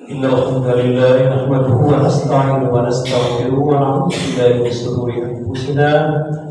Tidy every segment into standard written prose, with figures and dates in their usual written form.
Innal hamdalillah nahmaduhu wa nasta'inuhu wa nastaghfiruhu wa na'udzu billahi min shururi anfusina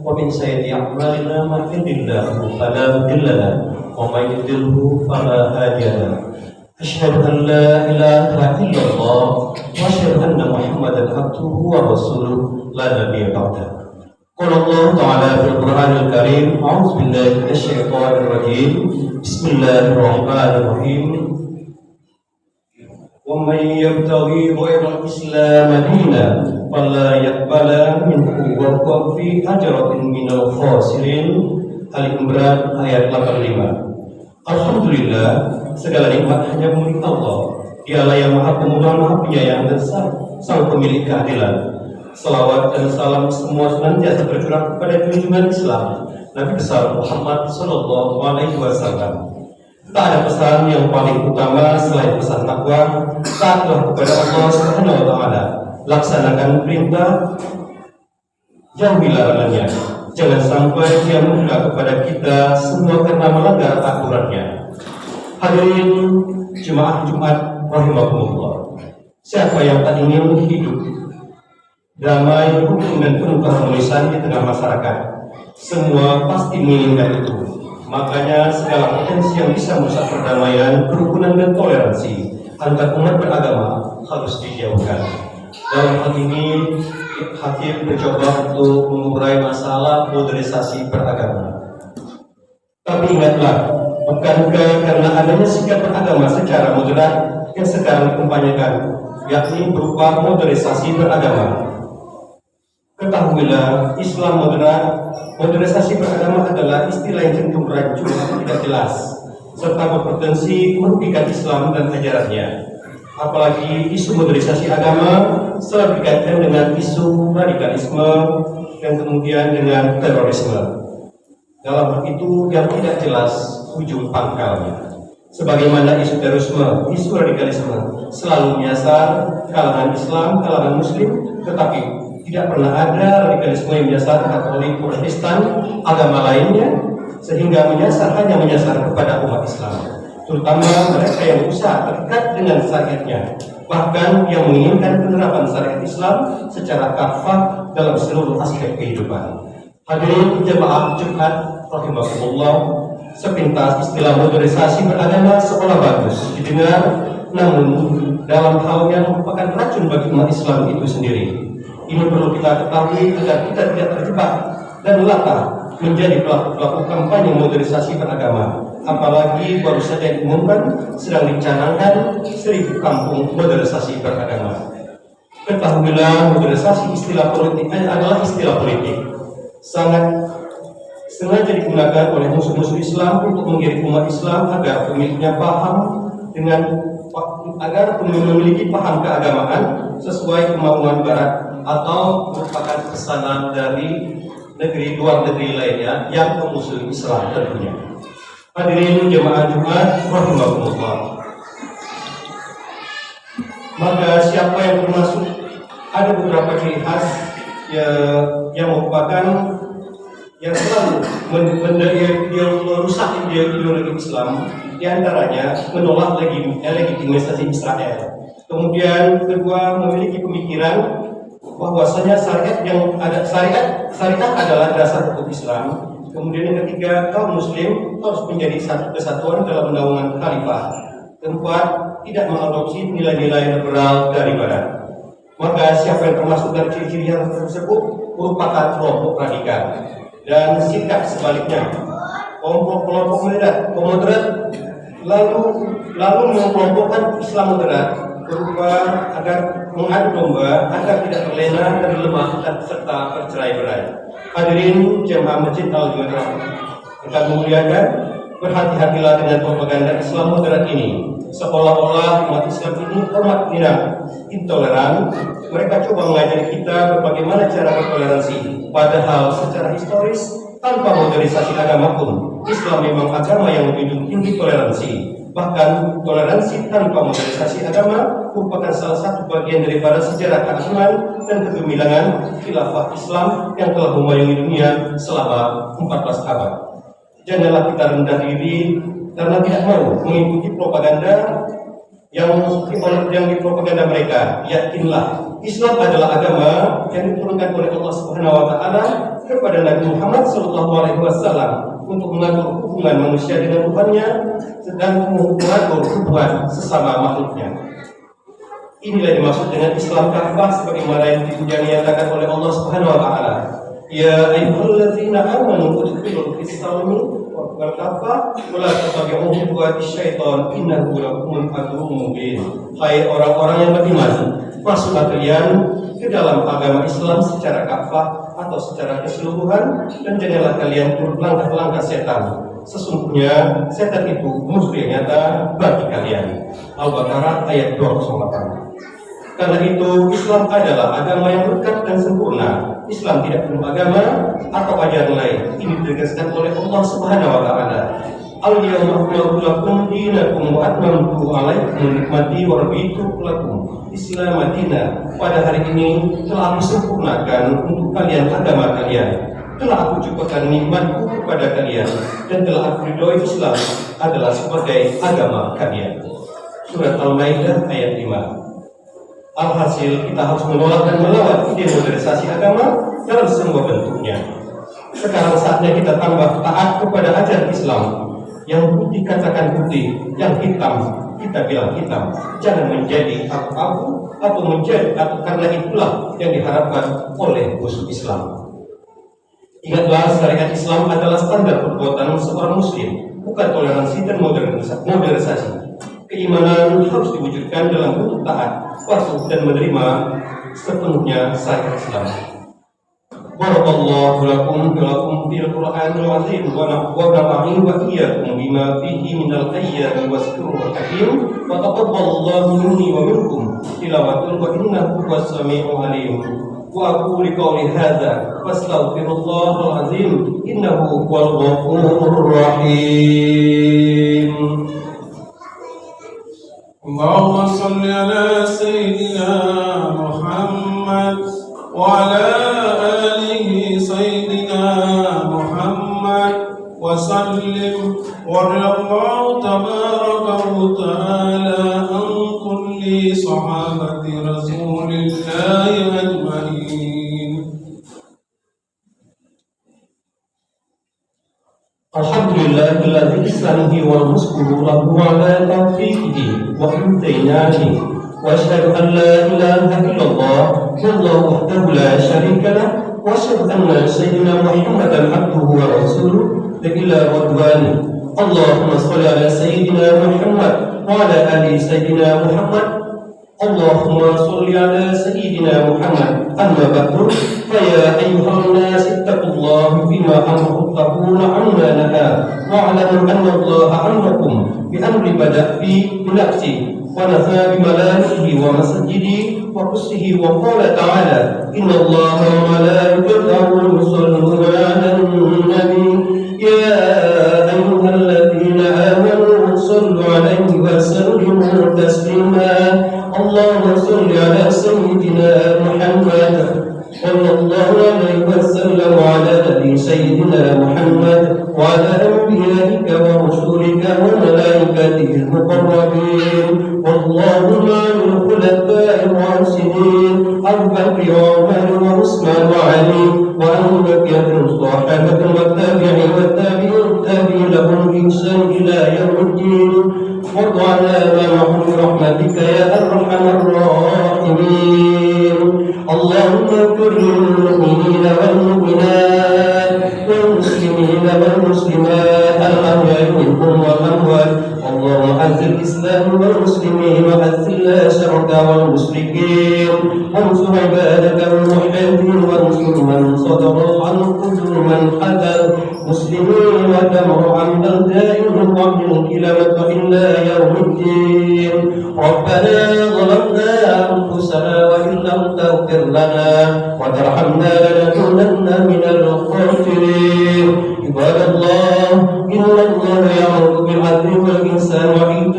wa min sayyiati a'malina man yahdihillahu fala mudilla lahu wa man yudlilhu fala hadiya lahu. Asyhadu an la ilaha illallah wa asyhadu anna Muhammadan abduhu wa rasuluhu la nabiyya ba'dahu. Qala Allah ta'ala fil Qur'anil Karim, a'udzu billahi minasy syaithanir rajim. Bismillahirrahmanirrahim. وَمَنْ يَبْتَغِي غَيْرَ الْإِسْلَامِ دِينًا فَلَا يَقْبَلَ مِنْهُ وَهُوَ فِي حَجْرَةٍ مِنَ الْخَاسِرِينَ. Al-Imran ayat 85. Alhamdulillah, segala nikmat hanya milik Allah. Dialah yang Maha Pemurah, Maha Penyayang dan Sang Pemilik keadilan. Salawat dan salam semua senantiasa tercurah kepada junjungan Islam, Nabi besar Muhammad Sallallahu Alaihi Wasallam. Tak ada pesan yang paling utama selain pesan takwa. Taatlah kepada Allah Subhanahu wa Ta'ala, laksanakan perintah, jauhi larangannya. Jangan sampai Dia murka kepada kita semua karena melanggar aturannya. Hadirin jemaah Jumat rahimakumullah, siapa yang tak ingin hidup damai, rukun dan penuh keharmonisan di tengah masyarakat? Semua pasti menginginkan itu. Makanya segala potensi yang bisa merusak perdamaian, kerukunan dan toleransi antar umat beragama harus dijauhkan. Dalam hal ini, Hakim mencoba untuk mengurai masalah modernisasi beragama. Tapi ingatlah, bukankah karena adanya sikap beragama secara moderat yang sekarang dikampanyekan, yakni berupa modernisasi beragama? Ketahuilah, Islam modernisasi beragama adalah istilah yang cenderung rancu atau tidak jelas, serta berpotensi merugikan Islam dan ajarannya. Apalagi isu modernisasi agama selalu dikaitkan dengan isu radikalisme dan kemudian dengan terorisme. Dalam hal itu yang tidak jelas ujung pangkalnya. Sebagaimana isu terorisme, isu radikalisme selalu menyasar kalangan Islam, kalangan Muslim, tetapi tidak pernah ada radikalisme yang menyasar Katolik, Protestan, agama lainnya, sehingga hanya menyasar kepada umat Islam, terutama mereka yang berusaha terdekat dengan syariatnya, bahkan yang menginginkan penerapan syariat Islam secara kafah dalam seluruh aspek kehidupan. Hadirin jemaah Jumat rahimakumullah, sepintas istilah modernisasi beragama seolah bagus didengar, namun dalam hal yang merupakan racun bagi umat Islam itu sendiri. Ini perlu kita ketahui agar kita tidak terjebak dan latah menjadi pelaku-pelaku kampanye modernisasi beragama. Apalagi baru saja diumumkan sedang dicanangkan 1000 kampung modernisasi beragama. Ketahuilah, modernisasi istilah politik adalah istilah politik. Sangat sengaja digunakan oleh musuh-musuh Islam untuk menggiring umat Islam agar pemiliknya memiliki paham keagamaan sesuai kemauan Barat, atau merupakan pesanan dari luar negeri lainnya yang memusuhi Islam tentunya. Hadirin jemaah Jumat rahimakumullah, maka siapa yang termasuk ada beberapa ciri khas yang merupakan yang selalu merusak ideologi Islam, diantaranya menolak legitimasi Israel. Kemudian kedua, memiliki pemikiran bahwasanya syariat adalah dasar hukum Islam. Kemudian yang ketiga, kaum Muslim harus menjadi satu kesatuan dalam naungan khalifah. Keempat, tidak mengadopsi nilai-nilai liberal dari Barat. Maka siapa yang termasuk dari ciri-ciri yang tersebut merupakan kelompok radikal. Dan sikap sebaliknya, kelompok moderat lalu mengelompokkan Islam moderat berupa agar mengadu domba agar tidak terlena dan lemah dan serta bercerai-berai. Hadirin jemaah Masjid Al-Jumat akan memuliakan, berhati-hatilah dengan propaganda Islam moderat ini. Seolah-olah umat Islam ini umat intoleran. Mereka coba mengajari kita bagaimana cara bertoleransi, padahal secara historis tanpa modernisasi agama pun Islam memang agama yang menjunjung tinggi toleransi. Bahkan toleransi tanpa modernisasi agama merupakan salah satu bagian daripada sejarah keagungan dan kegemilangan khilafah Islam yang telah memayungi dunia selama 14 abad. Janganlah kita rendah diri karena tidak mau mengikuti propaganda yang dipropaganda mereka. Yakinlah, Islam adalah agama yang diturunkan oleh Allah Subhanahu wa taala kepada Nabi Muhammad SAW untuk mengatur hubungan manusia dengan Tuhannya dan mengatur hubungan sesama makhluknya. Inilah dimaksud dengan Islam kafah sebagaimana yang dinyatakan oleh Allah Subhanahu wa taala. Ya ayyuhalladzina amanu udkhulul fis-silmi wal kafah wa la tattabi'u khutuwatis syaitan innahu lakum aduwwun mubin. Hai orang-orang yang beriman, masuklah kalian ke dalam agama Islam secara kafah atau secara keseluruhan dan janganlah kalian turut langkah-langkah setan. Sesungguhnya setan itu musuh yang nyata bagi kalian. Al-Baqarah ayat 208. Karena itu Islam adalah agama yang lekat dan sempurna. Islam tidak perlu agama atau ajaran lain. Ini ditegaskan oleh Allah Subhanahu wa taala. Al-yawma akmaltu lakum dinakum wa atmamtu 'alaikum nikmati wa raditu lakum Islam Madinah. Pada hari ini telah aku sempurnakan untuk kalian agama kalian. Telah aku cukupkan nikmatku kepada kalian dan telah aku ridhoi Islam adalah sebagai agama kalian. Surat Al-Maidah ayat 5. Alhasil, kita harus menolak dan melawan ide modernisasi agama dalam semua bentuknya. Sekarang saatnya kita tambah taat kepada ajaran Islam. Yang putih katakan putih, yang hitam kita bilang hitam. Jangan menjadi abu-abu atau karena itulah yang diharapkan oleh musuh Islam. Ingatlah, syariat Islam adalah standar perbuatan seorang muslim, bukan toleransi dan modernisasi. Keimanan harus diwujudkan dalam bentuk taat, patuh dan menerima sepenuhnya syariat Islam. Barakallahu lakum fil Qur'anil azim wa nafa'ani wa iyyakum bima fihi minal ayati was-zikril hakim wa taqabbalallahu minni wa minkum tilawatan wa innahu was-sami'ul alim. Wa aqulu qawli hadza fastaghfirullahal azim innahu huwal ghafurur rahim. Allahumma salli ala sayyidina Muhammad wa ala alihi sayyidina Muhammad wa sallim wa radiyallahu tabaraka wa ta'ala an kulli sahabati rasulillahi ajma'in. Alhamdulillahilladzi ihsanihi wal muslimu lahu ala tawfiqihi wa imtinanihi wa asyhadu an la ilaha illallah wallahu wahdahu la syarika lah wa asyhadu anna sayyidina Muhammadan abduhu wa rasuluhu ila radwani. Allahumma shalli ala sayyidina Muhammad wa ala ali sayyidina Muhammad. Allahumma shalli ala sayyidina Muhammad. Amma ba'du, fa ya ayyuhan nas ittaqullaha bima amrukum amma naha wa 'alamu anna Allaha amrakum bi amri bada' fi nafsi wa nafa bi malaikatihi wa masjidihi wa qusihi wa qala ta'ala inna Allaha wa malaikatahu yusalluna 'alan nabi ya ayyuhalladzina amanu sallu 'alaihi wa sallimu taslima. Allahumma salli ala sayyidina Muhammad sallallahu alaihi wasallam wa ala ali sayyidina Muhammad wa ala anbiya'ika wa rusulika wa malaikatika al-muqarrabin wallahu ma'al khulafa'ir rasyidin Abu Bakr wa Umar wa Utsman wa Ali wa Abu Bakr sahabatu wa tabi'in wa tabi'in lahum bi ihsan ila yaumiddin. وارض معهم برحمتك يا ارحم الراحمين. اللهم اغفر للمؤمنين والمؤمنات والمسلمين والمسلمات الاحياء منهم والاموات. اللهم اعز الاسلام والمسلمين واذل الشرك والمشركين وانصر عبادك الموحدين وانصر من صدر عن كل من حذر مسلمين ودمر عن بلدائهم ومن الكلمة إلا يوم الدين. ربنا ظلمنا أنفسنا وإن لم تغفر لنا وترحمنا لنكونن من الخاسرين. عباد الله إن الله يأمر بالعدل والإحسان وإيتاء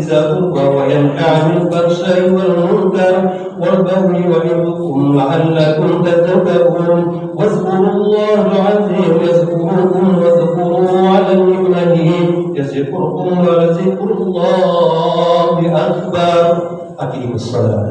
ذي القربى وينهى عن الفحشاء والمنكر والبغي يعظكم لعلكم تتقون واذكروا الله العظيم يذكركم واذكروه على نعمه يذكركم ولذكر الله أكبر. أقيموا الصلاة.